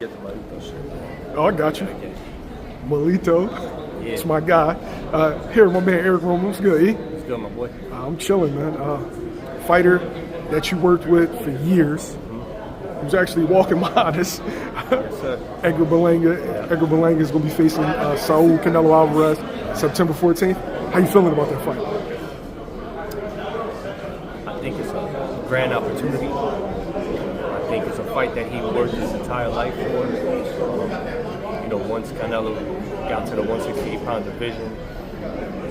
Get the Malito shirt. Oh, I got you. Malito. Yeah. It's my guy. Here, my man Eric Roman. What's good, E? It's good, my boy. I'm chilling, man. Fighter that you worked with for years. Who's actually walking behind us. Yes, sir. Edgar Berlanga. Yeah. Edgar Berlanga is going to be facing Saul Canelo Alvarez September 14th. How you feeling about that fight? I think it's a grand opportunity. I think it's a fight that he worked his entire life for. Once Canelo got to the 168-pound division,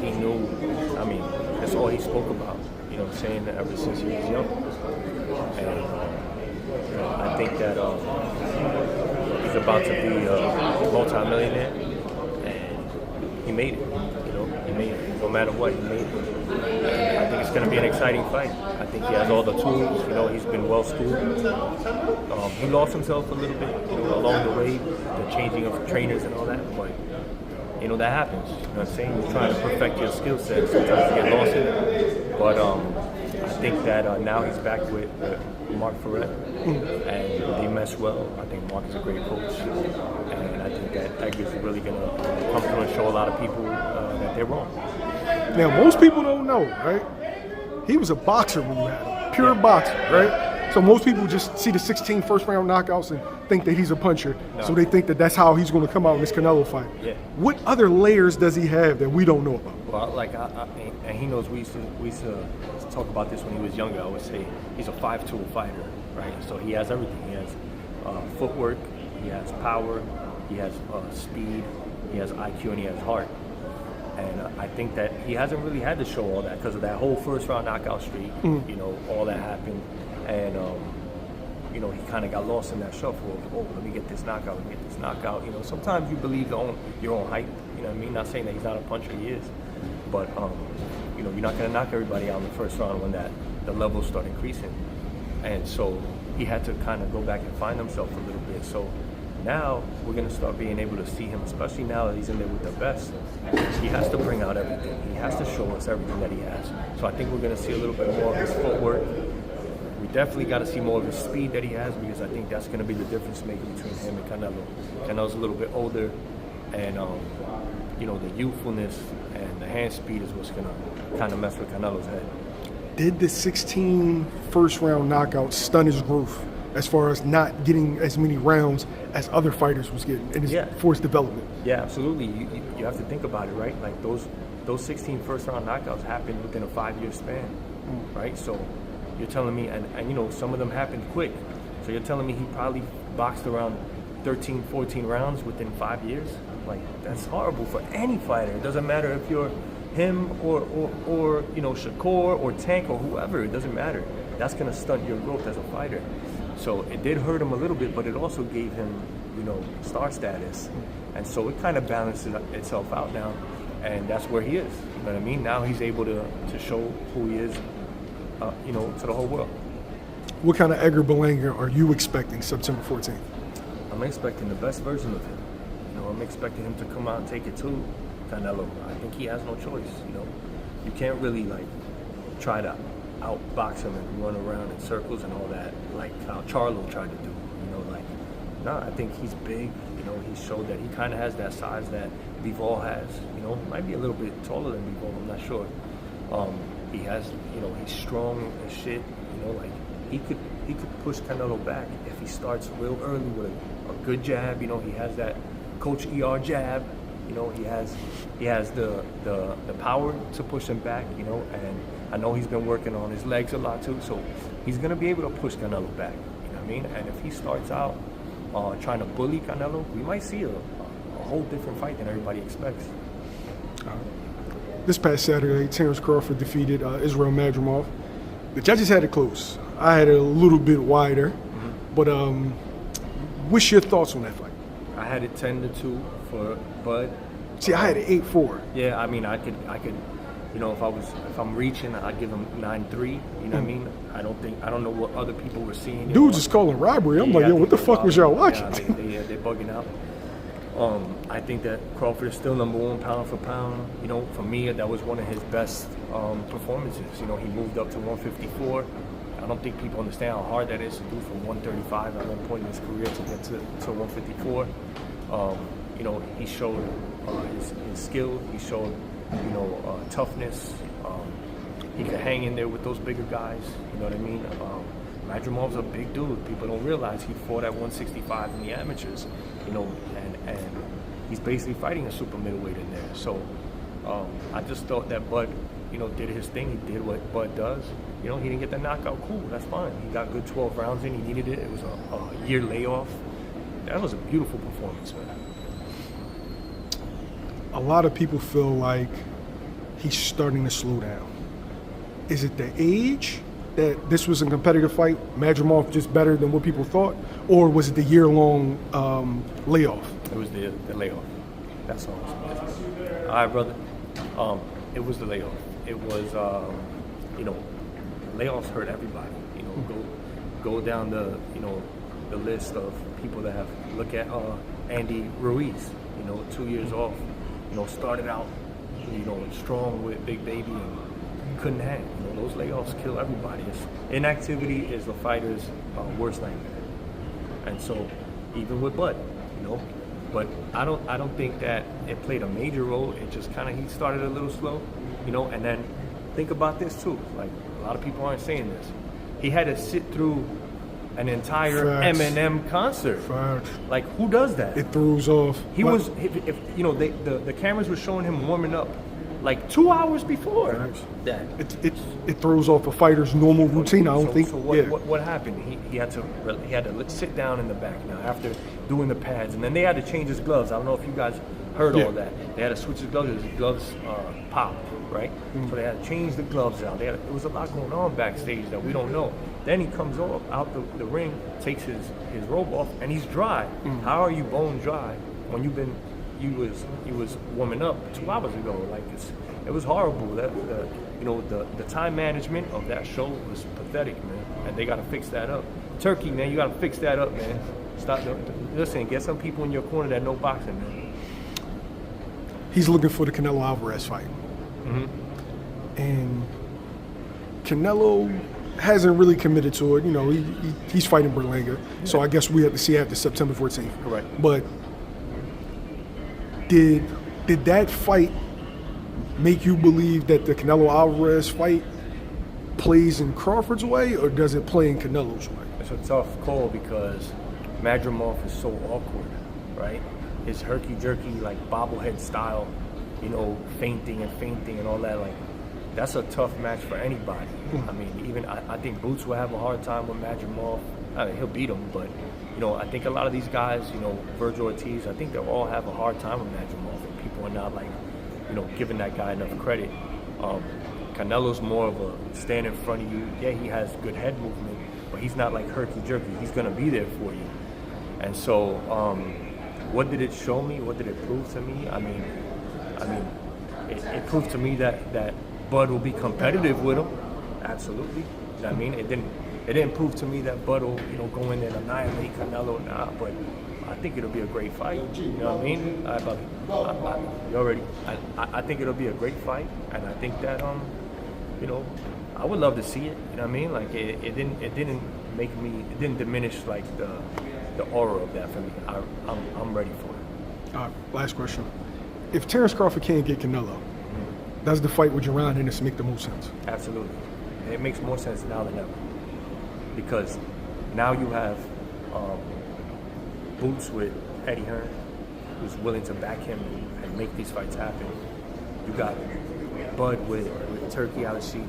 he knew, that's all he spoke about, saying that ever since he was young. And I think that he's about to be a multi-millionaire, and he made it, he made it. No matter what, he made it. And I think it's going to be an exciting fight. I think he has all the tools, he's been well-schooled. He lost himself a little bit, along the way, the changing of trainers and all that, but, that happens, you know what I'm saying? You're trying to perfect your skill set, sometimes you get lost in it, but I think that now he's back with Mark Ferret, and they mesh well. I think Mark is a great coach, and I think that Edgar's really going to come through and show a lot of people that they're wrong. Now, most people don't know, right? He was a boxer when you had him, pure boxer, right? So most people just see the 16 first-round knockouts and think that he's a puncher. No. So they think that that's how he's going to come out in this Canelo fight. Yeah. What other layers does he have that we don't know about? Well, and he knows we used to talk about this when he was younger. I would say he's a 5-tool fighter, right? So he has everything. He has footwork, he has power, he has speed, he has IQ, and he has heart. And I think that he hasn't really had to show all that because of that whole first-round knockout streak. All that happened. And, he kind of got lost in that shuffle of, let me get this knockout, sometimes you believe your own hype, Not saying that he's not a puncher, he is. But, you're not going to knock everybody out in the first round when the levels start increasing. And so he had to kind of go back and find himself a little bit. So now we're going to start being able to see him, especially now that he's in there with the best. He has to bring out everything. He has to show us everything that he has. So I think we're going to see a little bit more of his footwork. We definitely got to see more of his speed that he has, because I think that's going to be the difference maker between him and Canelo. Canelo's a little bit older, and the youthfulness and the hand speed is what's going to kind of mess with Canelo's head. Did the 16 first-round knockouts stun his growth as far as not getting as many rounds as other fighters was getting in his for his development? Yeah, absolutely. You have to think about it, right? Like those 16 first-round knockouts happened within a 5-year span, right? So you're telling me, and some of them happened quick. So you're telling me he probably boxed around 13, 14 rounds within 5 years? Like, that's horrible for any fighter. It doesn't matter if you're him or Shakur or Tank or whoever. It doesn't matter. That's going to stunt your growth as a fighter. So it did hurt him a little bit, but it also gave him, star status. And so it kind of balances itself out now. And that's where he is. You know what I mean? Now he's able to show who he is, to the whole world. What kind of Edgar Berlanga are you expecting September 14th? I'm expecting the best version of him. I'm expecting him to come out and take it to Canelo. I think he has no choice. You can't really try to outbox him and run around in circles and all that, like how Charlo tried to do. I think he's big. He showed that he kind of has that size that Bivol has. Might be a little bit taller than Bivol. I'm not sure. He has, he's strong as shit. He could push Canelo back if he starts real early with a good jab. He has that Coach ER jab. He has the power to push him back. And I know he's been working on his legs a lot too. So he's gonna be able to push Canelo back. You know what I mean? And if he starts out trying to bully Canelo, we might see a whole different fight than everybody expects. This past Saturday, Terence Crawford defeated Israel Madrimov. The judges had it close. I had it a little bit wider. But what's your thoughts on that fight? I had it 10-2 for Bud. See, I had it 8-4. Yeah, I could. If I'm reaching, I'd give him 9-3. You know what I mean? I don't know what other people were seeing. Dudes just calling robbery. I'm like, yo, what the fuck was y'all watching? Yeah, they're bugging out. I think that Crawford is still number one pound for pound. For me, that was one of his best performances. He moved up to 154 I don't think people understand how hard that is to do from 135 at one point in his career to get to 154. You know, he showed his skill. He showed, you know, toughness. He could hang in there with those bigger guys. You know what I mean? Madrimov's a big dude. People don't realize he fought at 165 in the amateurs. You know, and he's basically fighting a super middleweight in there. So I just thought that Bud, you know, did his thing. He did what Bud does. You know, he didn't get the knockout. Cool, that's fine. He got good 12 rounds in. He needed it. It was a year layoff. That was a beautiful performance, man. A lot of people feel like he's starting to slow down. Is it the age that this was a competitive fight? Madrimov just better than what people thought? Or was it the year-long layoff? It was the layoff. That's all. All right, brother. It was the layoff. It was, you know, layoffs hurt everybody. You know, go down the, you know, the list of people that have, look at Andy Ruiz, you know, 2 years off, you know, started out, you know, strong with Big Baby and couldn't hang. You know, those layoffs kill everybody. Inactivity is the fighter's worst nightmare. And so, even with Bud, you know, but I don't think that it played a major role. It just kind of, he started a little slow, you know, and then think about this too. Like, a lot of people aren't saying this. He had to sit through an entire Facts. Eminem concert. Facts. Like, who does that? It throws off. He was, if you know, the cameras were showing him warming up like 2 hours before that. It throws off a fighter's normal routine. I don't think. So what happened? He had to sit down in the back now after doing the pads, and then they had to change his gloves. I don't know if you guys heard all that. They had to switch his gloves. His gloves popped, right? So they had to change the gloves out. There was a lot going on backstage that we don't know. Then he comes out the ring, takes his robe off, and he's dry. How are you bone dry when you was warming up 2 hours ago? Like, it was horrible. The time management of that show was pathetic, man. And they got to fix that up. Turkey, man, you got to fix that up, man. Listen, get some people in your corner that know boxing, man. He's looking for the Canelo Alvarez fight. And Canelo hasn't really committed to it. You know, he's fighting Berlanga. So I guess we have to see after September 14th. Correct. But did that fight make you believe that the Canelo Alvarez fight plays in Crawford's way, or does it play in Canelo's way? It's a tough call because Madrimov is so awkward, right? His herky-jerky, like, bobblehead style, you know, feinting and all that, like, that's a tough match for anybody. I mean, even I think Boots will have a hard time with Madrimov. I mean, he'll beat him, but, you know, I think a lot of these guys, you know, Virgil Ortiz, I think they'll all have a hard time with Madrimov, and people are not, like, you know, giving that guy enough credit. Canelo's more of a stand in front of you. Yeah, he has good head movement, but he's not like herky-jerky. He's going to be there for you. And so, what did it show me? What did it prove to me? I mean, it proved to me that Bud will be competitive with him. Absolutely. You know what I mean? It didn't prove to me that Bud will, you know, go in there and annihilate Canelo. Nah, but I think it'll be a great fight. You know what I mean? I think it'll be a great fight, and I think that you know, I would love to see it. You know what I mean? Like, it didn't diminish like the aura of that for me. I'm ready for it. Last question: if Terence Crawford can't get Canelo, does the fight with Jaron Ennis make the most sense? Absolutely. It makes more sense now than ever, because now you have Boots with Eddie Hearn, who's willing to back him and make these fights happen. You got Bud with Turkey Al-Sheikh,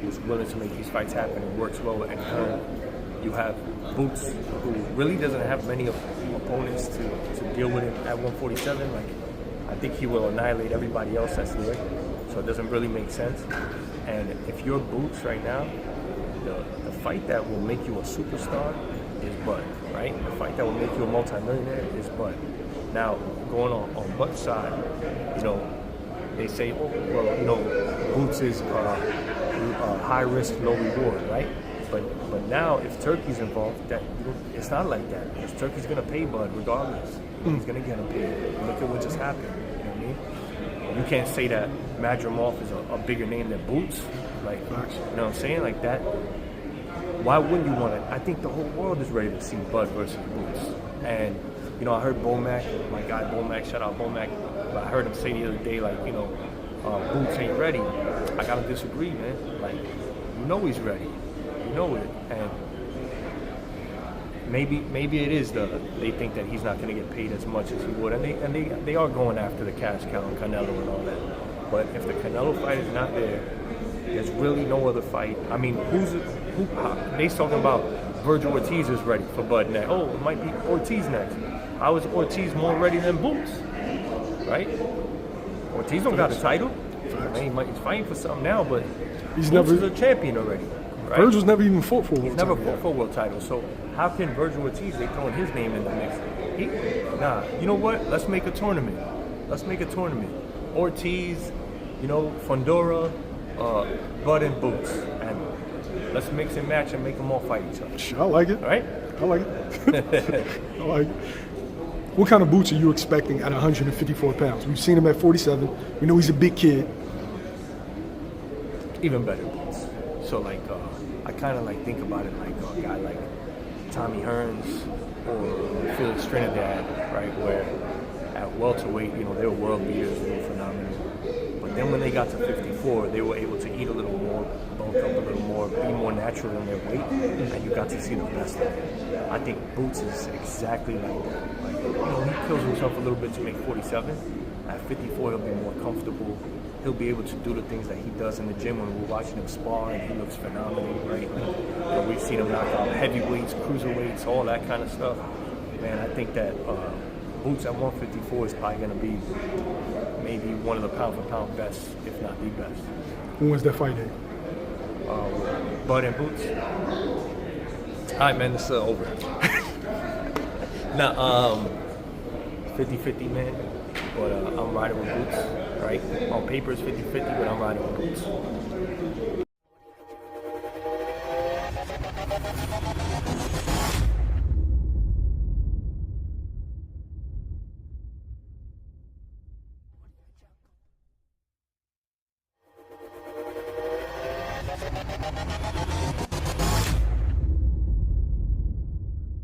who's willing to make these fights happen and works well with Eddie Hearn. You have Boots, who really doesn't have many opponents to deal with him at 147. Like, I think he will annihilate everybody else that's there. So it doesn't really make sense. And if you're Boots right now, the fight that will make you a superstar is Bud, right? The fight that will make you a multimillionaire is Bud. Now, going on Bud's side, you know, they say, oh, well, you know, Boots is high risk, low reward, right? But now, if Turkey's involved, it's not like that. Because Turkey's gonna pay Bud regardless. He's gonna get him paid. Look at what just happened. You know what I mean? You can't say that Madrimov is a bigger name than Boots. Like, you know what I'm saying? Like that. why wouldn't you want to? I think the whole world is ready to see Bud versus Boots. And, you know, I heard Bomac, my guy Bomac, shout out Bomac, but I heard him say the other day, like, you know, Boots ain't ready. I got to disagree, man. Like, you know he's ready. You know it. And maybe it is they think that he's not going to get paid as much as he would. And they are going after the cash cow and Canelo and all that. But if the Canelo fight is not there, there's really no other fight. I mean, they's talking about Virgil Ortiz is ready for Bud next. Oh, it might be Ortiz next. How is Ortiz more ready than Boots? Right? Ortiz don't got a title. I mean, he's fighting for something now, but Boots is a champion already. Right? Virgil's never even fought for a world title. He's never fought for a world title. So how can Virgil Ortiz, they throwing his name in the mix? You know what? Let's make a tournament. Ortiz, you know, Fundora, Bud and Boots. And let's mix and match and make them all fight each other. Sure, I like it. All right? I like it. I like it. What kind of Boots are you expecting at 154 pounds? We've seen him at 47. We know he's a big kid. Even better Boots. So, like, I kind of, like, think about it like a guy like Tommy Hearns or Felix Trinidad, right, where at welterweight, you know, they were world beaters, they were phenomenal. But then when they got to 54, they were able to eat a little more, bulk up a little more, be more natural in their weight, and you got to see the best of them. I think Boots is exactly like that. Like, you know, he kills himself a little bit to make 47. At 54, he'll be more comfortable. He'll be able to do the things that he does in the gym when we're watching him spar, and he looks phenomenal, right? You know, we've seen him knock out heavyweights, cruiserweights, all that kind of stuff. Man, I think that Boots at 154 is probably going to be maybe one of the pound-for-pound best, if not the best. When was that fight day? Bud and Boots. All right, man, this is over. Now, 50-50, man. But I'm riding with Boots, right? On paper it's 50-50, but I'm riding with Boots.